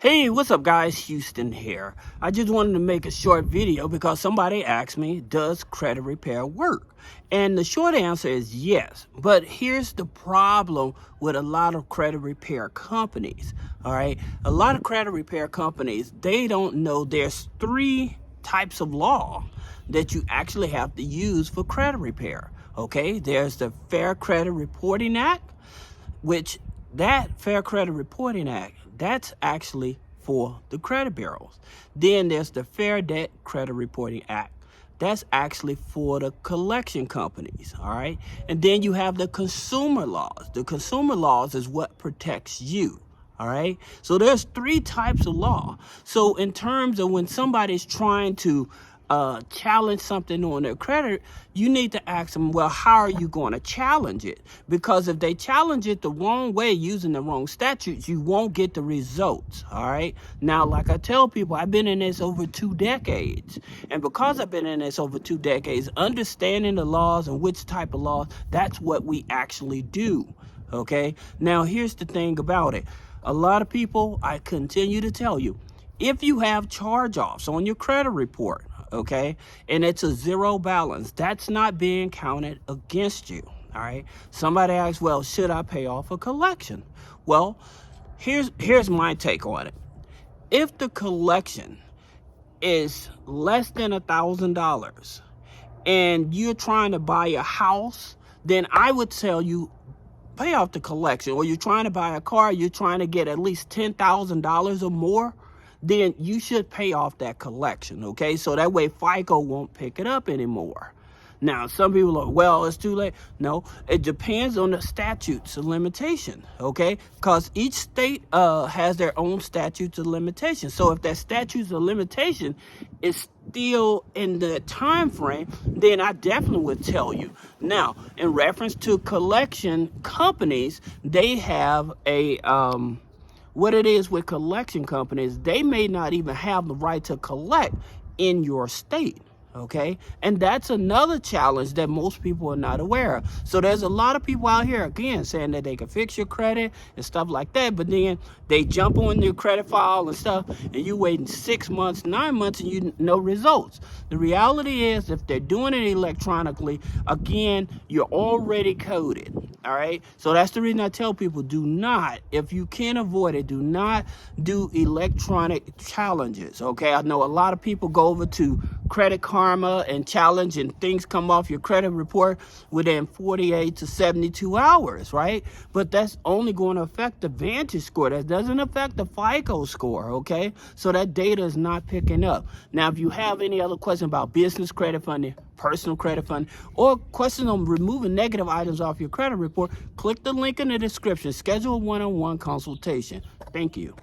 Hey, what's up guys? Houston here. I just wanted to make a short video because somebody asked me, does credit repair work? And the short answer is yes. But here's the problem with a lot of credit repair companies. All right. A lot of credit repair companies, they don't know there's three types of law that you actually have to use for credit repair. Okay. There's the Fair Credit Reporting Act, which that Fair Credit Reporting Act, that's actually for the credit bureaus. Then there's the Fair Debt Credit Reporting Act. That's actually for the collection companies, all right? And then you have the consumer laws. The consumer laws is what protects you, all right? So there's three types of law. So in terms of when somebody's trying to challenge something on their credit, you need to ask them, well, how are you going to challenge it? Because if they challenge it the wrong way using the wrong statutes, you won't get the results. All right. Now, like I tell people, I've been in this over 2 decades. And because I've been in this over 2 decades, understanding the laws and which type of laws, that's what we actually do. OK, now, here's the thing about it. A lot of people, I continue to tell you, if you have charge-offs on your credit report, okay, and it's a zero balance, that's not being counted against you. All right. Somebody asks, well, should I pay off a collection? Well, here's my take on it. If the collection is less than $1,000 and you're trying to buy a house, then I would tell you pay off the collection. Or you're trying to buy a car, you're trying to get at least $10,000 or more, then you should pay off that collection, okay? So that way FICO won't pick it up anymore. Now, some people are, well, it's too late. No, it depends on the statutes of limitation, okay? Because each state has their own statutes of limitation. So if that statutes of limitation is still in the time frame, then I definitely would tell you. Now, in reference to collection companies, they have a what it is with collection companies, they may not even have the right to collect in your state, okay? And that's another challenge that most people are not aware of. So there's a lot of people out here, again, saying that they can fix your credit and stuff like that, but then they jump on your credit file and stuff, and you waiting 6 months, 9 months, and you no results. The reality is, if they're doing it electronically, again, you're already coded. All right. So that's the reason I tell people, do not, if you can avoid it, do not do electronic challenges. OK, I know a lot of people go over to Credit Karma and challenge, and things come off your credit report within 48 to 72 hours. Right. But that's only going to affect the Vantage score. That doesn't affect the FICO score. OK, so that data is not picking up. Now, if you have any other question about business credit funding, personal credit funding, or questions on removing negative items off your credit report, click the link in the description. Schedule a one-on-one consultation. Thank you.